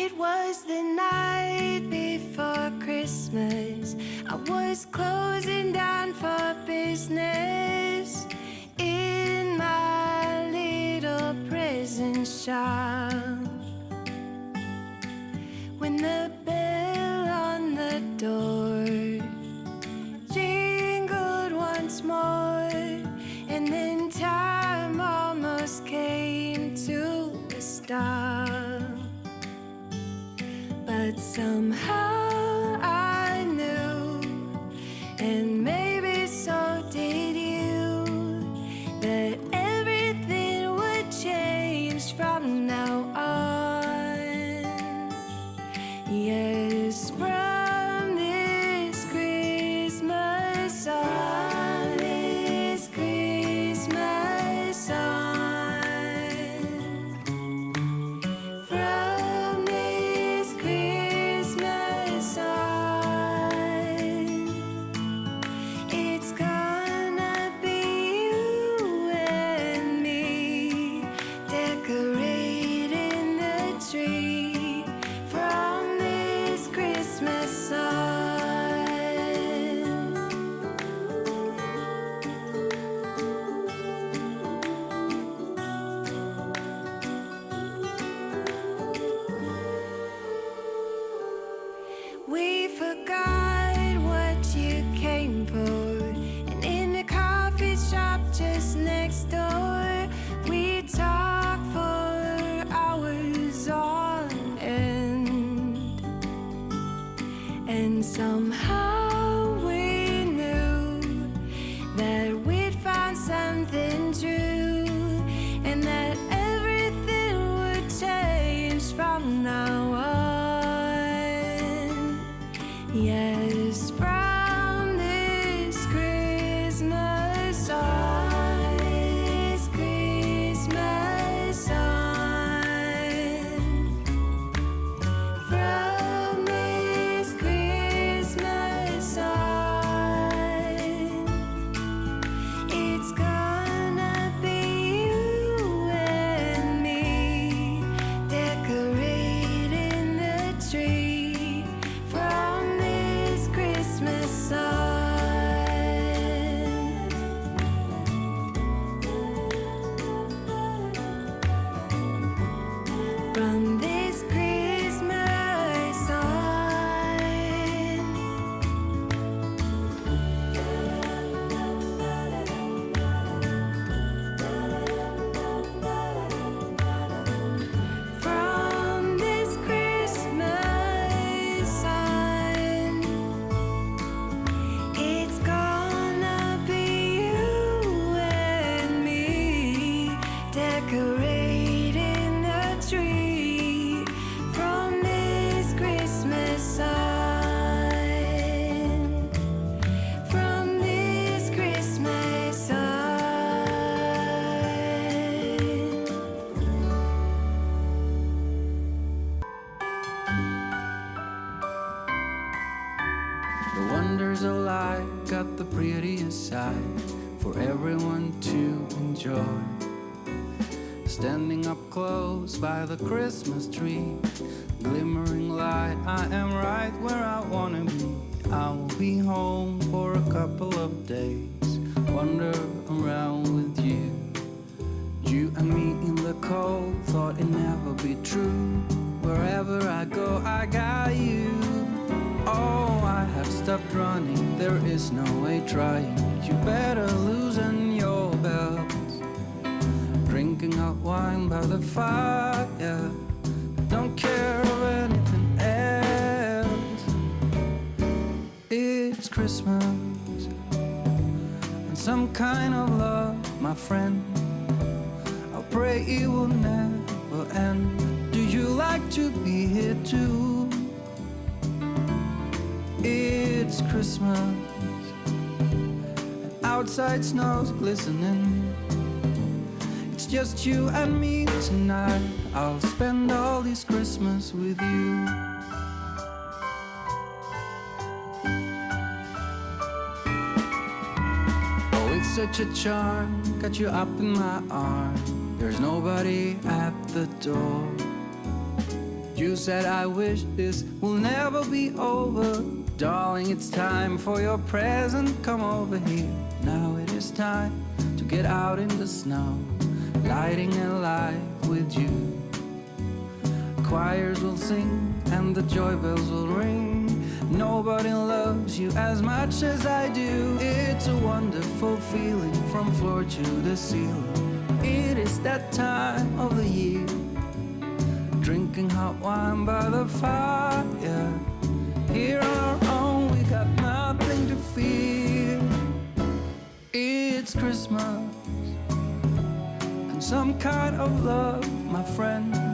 It was the night before Christmas. I was closing down for business in my little present shop, when the bell on the door jingled once more, and then time almost came to a stop. But somehow I knew, and maybe so did you, that everything would change from now on. Yes, from this Christmas on, this Christmas on, from this Christmas on, it's gonna be you and me decorating the tree from this Christmas on. We forgot what you came for, and in the coffee shop just next door, we talked for hours on end. And somehow we knew that we'd found something true, and that everything would change from now on. Yes, from this Christmas on, this Christmas on, from this Christmas on, it's gonna be you and me decorating the tree from this Christmas on. From this Christmas on. From this Christmas on, it's gonna be you and me decorating the tree from this Christmas on, from this Christmas on. The wonders of life got the prettiest side for everyone to enjoy. Standing up close by the Christmas tree, glimmering light, I am right where I wanna be. I will be home for a couple of days, wander around with you. You and me in the cold, thought it'd never be true. Wherever I go, I got you. Oh, I have stopped running, there is no way trying. You better loosen your belt. Drinking hot wine by the fire, don't care of anything else. It's Christmas and some kind of love, my friend. I'll pray it will never end. Do you like to be here too? It's Christmas and outside snow's glistening. It's just you and me tonight. I'll spend all this Christmas with you. Oh, it's such a charm, got you up in my arm. There's nobody at the door. You said I wish this will never be over. Darling, it's time for your present. Come over here. Now it is time to get out in the snow, lighting a light with you. Choirs will sing and the joy bells will ring. Nobody loves you as much as I do. It's a wonderful feeling from floor to the ceiling. It is that time of the year, drinking hot wine by the fire. Here on our own, we got nothing to fear. It's Christmas and some kind of love, my friend.